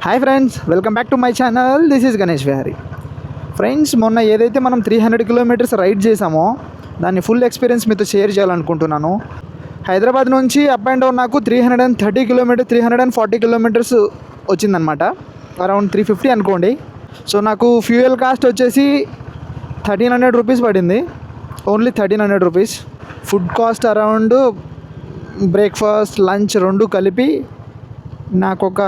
Hi friends, welcome back to my channel. This is Ganesh Vihari. Friends, మొన్న ఏదైతే మనం 300 kilometres ride చేసామో దాన్ని ఫుల్ ఎక్స్పీరియన్స్ మీతో షేర్ చేయాలనుకుంటున్నాను. హైదరాబాద్ నుంచి అప్ అండ్ డౌన్ నాకు 330 కిలోమీటర్స్ 340 కిలోమీటర్స్ వచ్చిందనమాట. అరౌండ్ 350 అనుకోండి. సో నాకు ఫ్యూయల్ కాస్ట్ వచ్చేసి 1300 రూపీస్ పడింది. Only 1300 rupees. Food cost around breakfast lunch రెండు కలిపి నాకు ఒక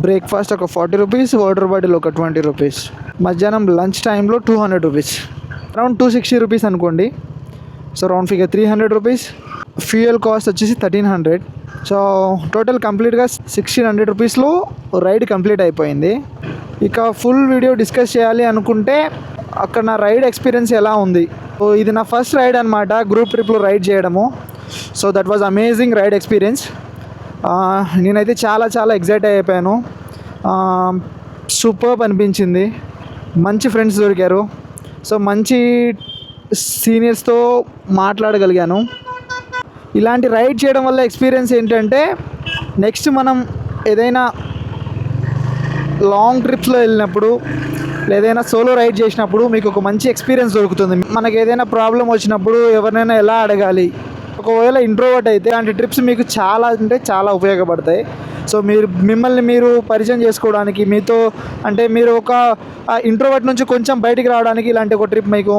బ్రేక్ఫాస్ట్ ఒక 40 రూపీస్, వాటర్ బాటిల్ ఒక 20 రూపీస్, మధ్యాహ్నం లంచ్ టైంలో 200 రూపీస్, అరౌండ్ 260 రూపీస్ అనుకోండి. So round figure 300 rupees. Fuel cost వచ్చేసి 1300. సో టోటల్ కంప్లీట్గా 1600 రూపీస్లో రైడ్ కంప్లీట్ అయిపోయింది. ఇక ఫుల్ వీడియో డిస్కస్ చేయాలి అనుకుంటే అక్కడ నా రైడ్ ఎక్స్పీరియన్స్ ఎలా ఉంది. సో ఇది నా ఫస్ట్ రైడ్ అనమాట, గ్రూప్ ట్రిప్లో రైడ్ చేయడము. So that was amazing ride experience. నేనైతే చాలా ఎగ్జైట్ అయిపోయాను. సూపర్బ్ అనిపించింది. మంచి ఫ్రెండ్స్ దొరికారు. సో మంచి సీనియర్స్తో మాట్లాడగలిగాను. ఇలాంటి రైడ్ చేయడం వల్ల ఎక్స్పీరియన్స్ ఏంటంటే నెక్స్ట్ మనం ఏదైనా లాంగ్ ట్రిప్స్లో వెళ్ళినప్పుడు ఏదైనా సోలో రైడ్ చేసినప్పుడు మీకు ఒక మంచి ఎక్స్పీరియన్స్ దొరుకుతుంది. మనకు ఏదైనా ప్రాబ్లం వచ్చినప్పుడు ఎవరినైనా ఎలా అడగాలి. ఒకవేళ ఇంట్రోవర్ట్ అయితే ఇలాంటి ట్రిప్స్ మీకు చాలా ఉపయోగపడతాయి. సో మిమ్మల్ని మీరు పరిచయం చేసుకోవడానికి, మీతో అంటే మీరు ఒక ఇంట్రోవర్ట్ నుంచి కొంచెం బయటికి రావడానికి ఇలాంటి ఒక ట్రిప్ మీకు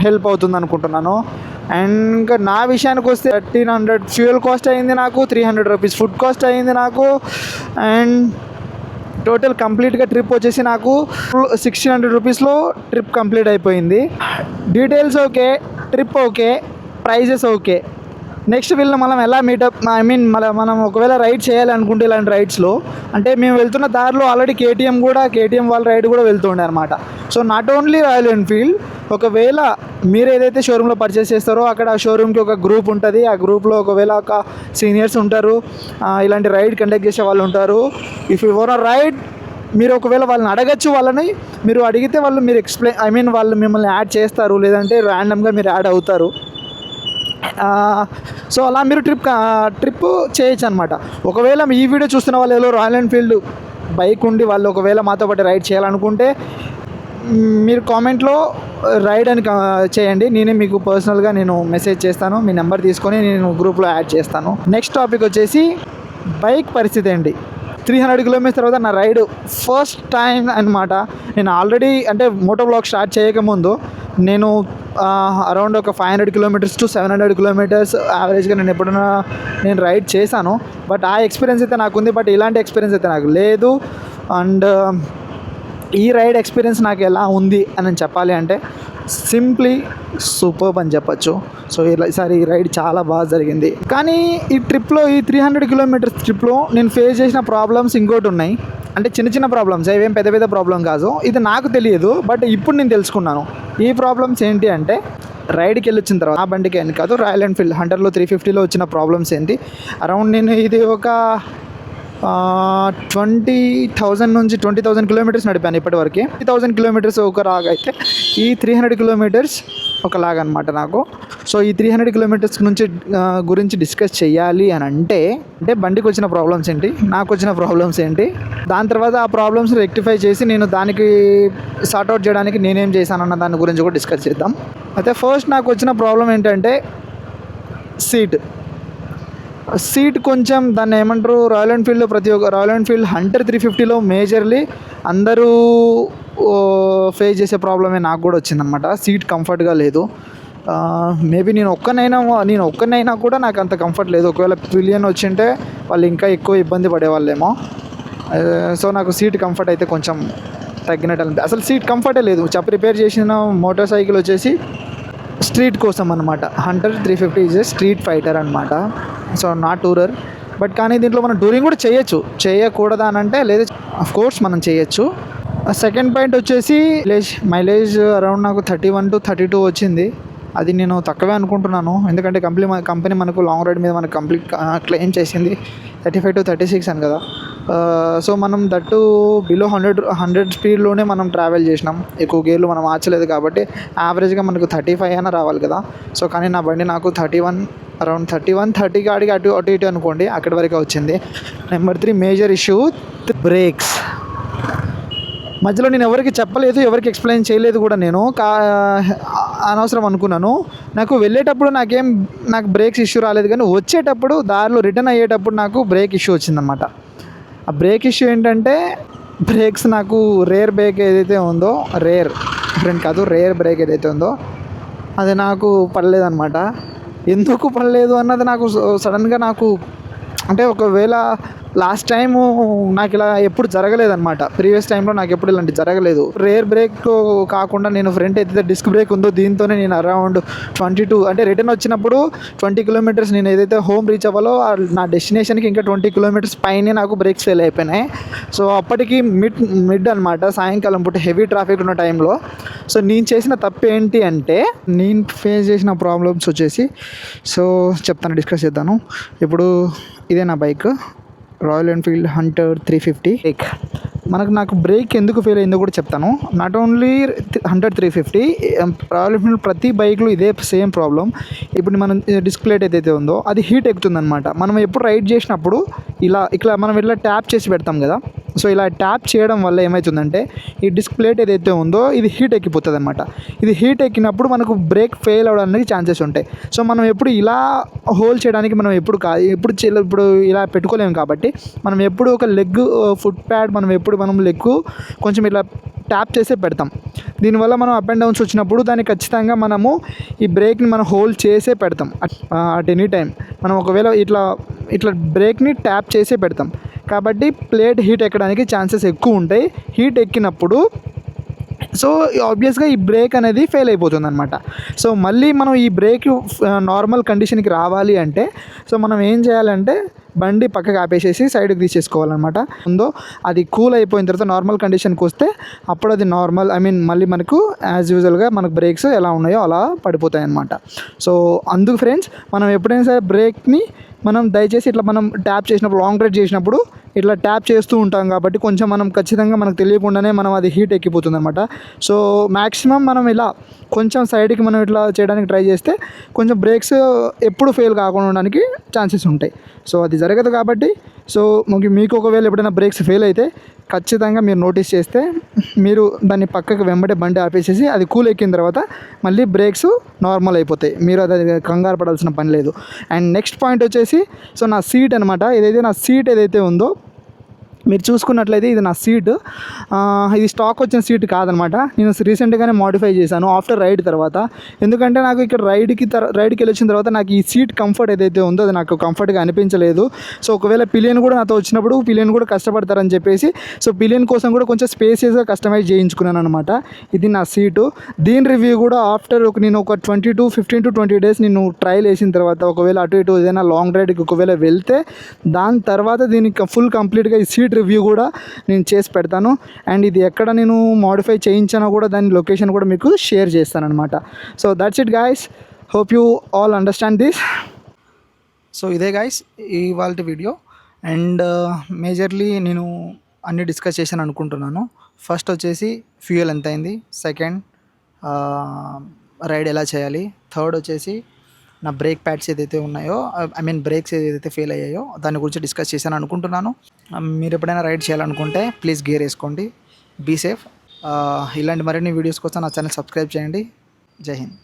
హెల్ప్ అవుతుంది అనుకుంటున్నాను. అండ్ ఇంకా నా విషయానికి వస్తే 1300 ఫ్యూయల్ కాస్ట్ అయింది నాకు, 300 రూపీస్ ఫుడ్ కాస్ట్ అయింది నాకు, అండ్ టోటల్ కంప్లీట్గా ట్రిప్ వచ్చేసి నాకు 1600 రూపీస్లో ట్రిప్ కంప్లీట్ అయిపోయింది. Details okay, trip okay, prices okay. Next వీళ్ళని మనం ఎలా మీటప్ మనం ఒకవేళ రైడ్ చేయాలి అనుకుంటే ఇలాంటి రైడ్స్లో అంటే మేము వెళ్తున్న దారిలో ఆల్రెడీ కేటీఎం వాళ్ళ రైడ్ కూడా వెళ్తుండే అనమాట. So not only royal Enfield, ఒకవేళ మీరు ఏదైతే షోరూంలో పర్చేస్ చేస్తారో అక్కడ ఆ షోరూమ్కి ఒక గ్రూప్ ఉంటుంది. ఆ గ్రూప్లో ఒకవేళ ఒక సీనియర్స్ ఉంటారు, ఇలాంటి రైడ్ కండక్ట్ చేసే వాళ్ళు ఉంటారు. ఇఫ్ యు వాంట్ రైడ్ మీరు ఒకవేళ వాళ్ళని అడగచ్చు. వాళ్ళని మీరు అడిగితే మీరు వాళ్ళు మిమ్మల్ని యాడ్ చేస్తారు, లేదంటే ర్యాండమ్గా మీరు యాడ్ అవుతారు. సో అలా మీరు ట్రిప్ చేయొచ్చు అనమాట. ఒకవేళ ఈ వీడియో చూస్తున్న వాళ్ళు ఏదో రాయల్ ఎన్ఫీల్డ్ బైక్ ఉండి వాళ్ళు ఒకవేళ మాతో పాటు రైడ్ చేయాలనుకుంటే మీరు కామెంట్లో రైడ్ అని చేయండి. నేనే మీకు పర్సనల్గా మెసేజ్ చేస్తాను. మీ నెంబర్ తీసుకొని నేను గ్రూప్లో యాడ్ చేస్తాను. నెక్స్ట్ టాపిక్ వచ్చేసి బైక్ పరిస్థితి ఏంటి. 300 కిలోమీటర్స్ తర్వాత నా రైడ్ ఫస్ట్ టైం అనమాట. నేను ఆల్రెడీ అంటే మోటో బ్లాగ్ స్టార్ట్ చేయకముందు నేను అరౌండ్ ఒక 500 కిలోమీటర్స్ టు 700 కిలోమీటర్స్ యావరేజ్గా నేను ఎప్పుడైనా రైడ్ చేశాను. బట్ ఆ ఎక్స్పీరియన్స్ అయితే నాకు ఉంది, బట్ ఇలాంటి ఎక్స్పీరియన్స్ అయితే నాకు లేదు. అండ్ ఈ రైడ్ ఎక్స్పీరియన్స్ నాకు ఎలా ఉంది అని చెప్పాలి అంటే సింప్లీ సూపర్బ్ అని చెప్పచ్చు. సో ఈసారి ఈ రైడ్ చాలా బాగా జరిగింది. కానీ ఈ ట్రిప్లో ఈ 300 కిలోమీటర్స్ ట్రిప్లో నేను ఫేస్ చేసిన ప్రాబ్లమ్స్ ఇంకోటి ఉన్నాయి. అంటే చిన్న ప్రాబ్లమ్స్, ఇవేం పెద్ద ప్రాబ్లం కాదు. ఇది నాకు తెలియదు, బట్ ఇప్పుడు నేను తెలుసుకున్నాను. ఈ ప్రాబ్లమ్స్ ఏంటి అంటే రైడ్కి వెళ్ళొచ్చిన తర్వాత ఆ బండికి అని కాదు, రాయల్ ఎన్ఫీల్డ్ హంటర్లో 350లో వచ్చిన ప్రాబ్లమ్స్ ఏంటి. అరౌండ్ నేను ఇది ఒక 20,000 నుంచి 20,000 కిలోమీటర్స్ నడిపాను ఇప్పటివరకు. 20,000 కిలోమీటర్స్ ఒక లాగా అయితే ఈ 300 కిలోమీటర్స్ ఒకలాగా అనమాట నాకు. సో ఈ 300 కిలోమీటర్స్ గురించి డిస్కస్ చేయాలి అని అంటే బండికి వచ్చిన ప్రాబ్లమ్స్ ఏంటి, నాకు వచ్చిన ప్రాబ్లమ్స్ ఏంటి, దాని తర్వాత ఆ ప్రాబ్లమ్స్ రెక్టిఫై చేసి నేను దానికి సార్ట్అవుట్ చేయడానికి నేనేం చేశానన్న దాని గురించి కూడా డిస్కస్ చేద్దాం. అయితే ఫస్ట్ నాకు వచ్చిన ప్రాబ్లం ఏంటంటే సీట్ కొంచెం దాన్ని ఏమంటారు, రాయల్ ఎన్ఫీల్డ్లో రాయల్ ఎన్ఫీల్డ్ హంటర్ 350లో మేజర్లీ అందరూ ఫేస్ చేసే ప్రాబ్లమే నాకు కూడా వచ్చిందనమాట. సీట్ కంఫర్ట్గా లేదు. మేబీ నేను ఒక్కనైనా కూడా నాకు అంత కంఫర్ట్ లేదు. ఒకవేళ పిలియన్ వచ్చింటే వాళ్ళు ఇంకా ఎక్కువ ఇబ్బంది పడేవాళ్ళేమో. సో నాకు సీట్ కంఫర్ట్ అయితే కొంచెం తగ్గినట్టు అసలు సీట్ కంఫర్టే లేదు. రిపేర్ చేసిన మోటార్ సైకిల్ వచ్చేసి స్ట్రీట్ కోసం అనమాట. హంటర్ 350 ఈజ్ స్ట్రీట్ ఫైటర్ అనమాట. సో నా టూరర్. బట్ కానీ దీంట్లో మనం టూరింగ్ కూడా చేయకూడదా అని అంటే లేదు, ఆఫ్ కోర్స్ మనం చేయొచ్చు. సెకండ్ పాయింట్ వచ్చేసి మైలేజ్ అరౌండ్ నాకు 31 to 32 వచ్చింది. అది నేను తక్కువే అనుకుంటున్నాను, ఎందుకంటే కంపెనీ మనకు లాంగ్ రైడ్ మీద మనకు కంప్లీట్ క్లెయిమ్ చేసింది 35 to 36 అని కదా. సో మనం దట్టు బిలో 100 స్పీడ్లోనే మనం ట్రావెల్ చేసినాం. ఎక్కువ గేర్లు మనం మార్చలేదు కాబట్టి యావరేజ్గా మనకు 35 అయినా రావాలి కదా. సో కానీ నా బండి నాకు 31 అరౌండ్ 30 కాడికి అటు ఇటు అనుకోండి, అక్కడి వరకు వచ్చింది. Number 3 major issue brakes. మధ్యలో నేను ఎవరికి చెప్పలేదు, ఎవరికి ఎక్స్ప్లెయిన్ చేయలేదు కూడా. నేను అనవసరం అనుకున్నాను. నాకు వెళ్ళేటప్పుడు నాకు బ్రేక్స్ ఇష్యూ రాలేదు, కానీ వచ్చేటప్పుడు దారిలో రిటర్న్ అయ్యేటప్పుడు నాకు బ్రేక్ ఇష్యూ వచ్చిందనమాట. ఆ బ్రేక్ ఇష్యూ ఏంటంటే బ్రేక్స్ నాకు రేర్ బ్రేక్ ఏదైతే ఉందో, రేర్ బ్రేక్ ఏదైతే ఉందో అది నాకు పడలేదన్నమాట. ఎందుకు పడలేదు అన్నది నాకు సడన్గా అంటే ఒకవేళ లాస్ట్ టైము నాకు ఇలా ఎప్పుడు జరగలేదన్నమాట. ప్రీవియస్ టైంలో నాకు ఎప్పుడు ఇలాంటి జరగలేదు. రేర్ బ్రేక్ కాకుండా నేను ఫ్రంట్ ఏదైతే డిస్క్ బ్రేక్ ఉందో దీంతోనే నేను అరౌండ్ 22 అంటే రిటర్న్ వచ్చినప్పుడు 20 కిలోమీటర్స్ నేను ఏదైతే హోమ్ రీచ్ అవ్వాలో నా డెస్టినేషన్కి ఇంకా 20 కిలోమీటర్స్ పైనే నాకు బ్రేక్స్ ఫెయిల్ అయిపోయినాయి. సో అప్పటికి మిడ్ అనమాట, సాయంకాలం పూట హెవీ ట్రాఫిక్ ఉన్న టైంలో. సో నేను చేసిన తప్పు ఏంటి అంటే, నేను ఫేస్ చేసిన ప్రాబ్లమ్స్ వచ్చేసి సో చెప్తాను, డిస్కస్ చేద్దాను. ఇప్పుడు ఇదే నా బైక్, రాయల్ ఎన్ఫీల్డ్ హంటర్ 350. నాకు బ్రేక్ ఎందుకు ఫెయిల్ అయిందో కూడా చెప్తాను. Not only Hunter 350, royal Enfield ప్రతి బైక్లో ఇదే సేమ్ ప్రాబ్లం. ఇప్పుడు మనం డిస్క్ ప్లేట్ ఏదైతే ఉందో అది హీట్ ఎక్కుతుందన్నమాట. మనం ఎప్పుడు రైడ్ చేసినప్పుడు ఇట్లా మనం ఇట్లా ట్యాప్ చేసి పెడతాం కదా. సో ఇలా ట్యాప్ చేయడం వల్ల ఏమవుతుందంటే ఈ డిస్క్ ప్లేట్ ఏదైతే ఉందో ఇది హీట్ ఎక్కిపోతుంది అనమాట. ఇది హీట్ ఎక్కినప్పుడు మనకు బ్రేక్ ఫెయిల్ అవ్వడానికి ఛాన్సెస్ ఉంటాయి. సో మనం ఎప్పుడు ఇలా హోల్డ్ చేయడానికి మనం ఇప్పుడు ఇలా పెట్టుకోలేము. కాబట్టి మనం ఎప్పుడు ఒక ఫుట్ ప్యాడ్ మనం లెగ్ కొంచెం ఇలా ట్యాప్ చేసే పెడతాం. దీనివల్ల మనం అప్ అండ్ డౌన్స్ వచ్చినప్పుడు దాన్ని ఖచ్చితంగా మనము ఈ బ్రేక్ని మనం హోల్డ్ చేసే పెడతాం. అట్ ఎనీ టైం మనం ఒకవేళ ఇట్లా బ్రేక్ని ట్యాప్ చేసే పెడతాం. కాబట్టి ప్లేట్ హీట్ ఎక్కడానికి ఛాన్సెస్ ఎక్కువ ఉంటాయి. హీట్ ఎక్కినప్పుడు సో ఆబ్వియస్గా ఈ బ్రేక్ అనేది ఫెయిల్ అయిపోతుంది అనమాట. సో మళ్ళీ మనం ఈ బ్రేక్ నార్మల్ కండిషన్కి రావాలి అంటే సో మనం ఏం చేయాలంటే బండి పక్కకు ఆపేసేసి సైడ్కి తీసేసుకోవాలన్నమాట. ఉందో అది కూల్ అయిపోయిన తర్వాత నార్మల్ కండిషన్కి వస్తే అప్పుడు అది మళ్ళీ మనకు యాజ్ యూజువల్గా మనకు బ్రేక్స్ ఎలా ఉన్నాయో అలా పడిపోతాయి అన్నమాట. సో అందుకు ఫ్రెండ్స్, మనం ఎప్పుడైనా సరే బ్రేక్ని మనం దయచేసి ఇట్లా మనం ట్యాప్ చేసినప్పుడు, లాంగ్ రైడ్ చేసినప్పుడు ఇట్లా ట్యాప్ చేస్తూ ఉంటాం కాబట్టి కొంచెం మనం ఖచ్చితంగా మనకు తెలియకుండానే అది హీట్ ఎక్కిపోతుంది అనమాట. సో మ్యాక్సిమం మనం ఇలా కొంచెం సైడ్కి మనం ఇట్లా చేయడానికి ట్రై చేస్తే కొంచెం బ్రేక్స్ ఎప్పుడు ఫెయిల్ కాకుండా ఉండడానికి ఛాన్సెస్ ఉంటాయి. సో అది జరగదు కాబట్టి సో మీకు ఒకవేళ ఎప్పుడైనా బ్రేక్స్ ఫెయిల్ అయితే ఖచ్చితంగా మీరు నోటీస్ చేస్తే మీరు దాన్ని పక్కకు వెంబడే బండి ఆపేసేసి అది కూల్ ఎక్కిన తర్వాత మళ్ళీ బ్రేక్స్ నార్మల్ అయిపోతాయి. మీరు అది కంగారు పడాల్సిన పని లేదు. అండ్ నెక్స్ట్ పాయింట్ వచ్చేసి సో నా సీట్ అనమాట. నా సీట్ ఏదైతే ఉందో మీరు చూసుకున్నట్లయితే ఇది నా సీట్. ఇది స్టాక్ వచ్చిన సీట్ కాదనమాట. నేను రీసెంట్గానే మోడిఫై చేశాను ఆఫ్టర్ రైడ్ తర్వాత. ఎందుకంటే నాకు ఇక్కడ రైడ్కి వెళ్ళి వచ్చిన తర్వాత నాకు ఈ సీట్ కంఫర్ట్ ఏదైతే ఉందో అది నాకు కంఫర్ట్గా అనిపించలేదు. సో ఒకవేళ పిలియన్ కూడా నాతో వచ్చినప్పుడు పిలియన్ కూడా కష్టపడతారని చెప్పేసి సో పిలియన్ కోసం కూడా కొంచెం స్పేసియస్గా కస్టమైజ్ చేయించుకున్నాను అనమాట. ఇది నా సీటు. దీని రివ్యూ కూడా ఆఫ్టర్ నేను ఒక 15 to 20 days నేను ట్రయల్ వేసిన తర్వాత ఒకవేళ అటు ఇటు ఏదైనా లాంగ్ రైడ్కి ఒకవేళ వెళ్తే దాని తర్వాత దీనికి ఫుల్ కంప్లీట్గా ఈ సీట్ రివ్యూ కూడా నేను చేసి పెడతాను. అండ్ ఇది ఎక్కడ నేను మోడిఫై చేయించానో కూడా దాని లొకేషన్ కూడా మీకు షేర్ చేస్తాను అనమాట. So that's it guys, hope you all understand this. So ఇదే గైస్ ఇవాళ వీడియో. అండ్ మేజర్లీ నేను అన్నీ డిస్కస్ చేశాను అనుకుంటున్నాను. ఫస్ట్ వచ్చేసి ఫ్యూయల్ ఎంత అయింది, సెకండ్ రైడ్ ఎలా చేయాలి, థర్డ్ వచ్చేసి నా బ్రేక్ ప్యాడ్స్ ఏదైతే ఉన్నాయో బ్రేక్స్ ఏదైతే ఫెయిల్ అయ్యాయో దాని గురించి డిస్కస్ చేశాను అనుకుంటున్నాను. మీరు ఎప్పుడైనా రైడ్ చేయాలనుకుంటే ప్లీజ్ గేర్ వేసుకోండి, బీ సేఫ్. ఇలాంటి మరిన్ని వీడియోస్ కోసం నా ఛానల్ సబ్స్క్రైబ్ చేయండి. జై హింద్.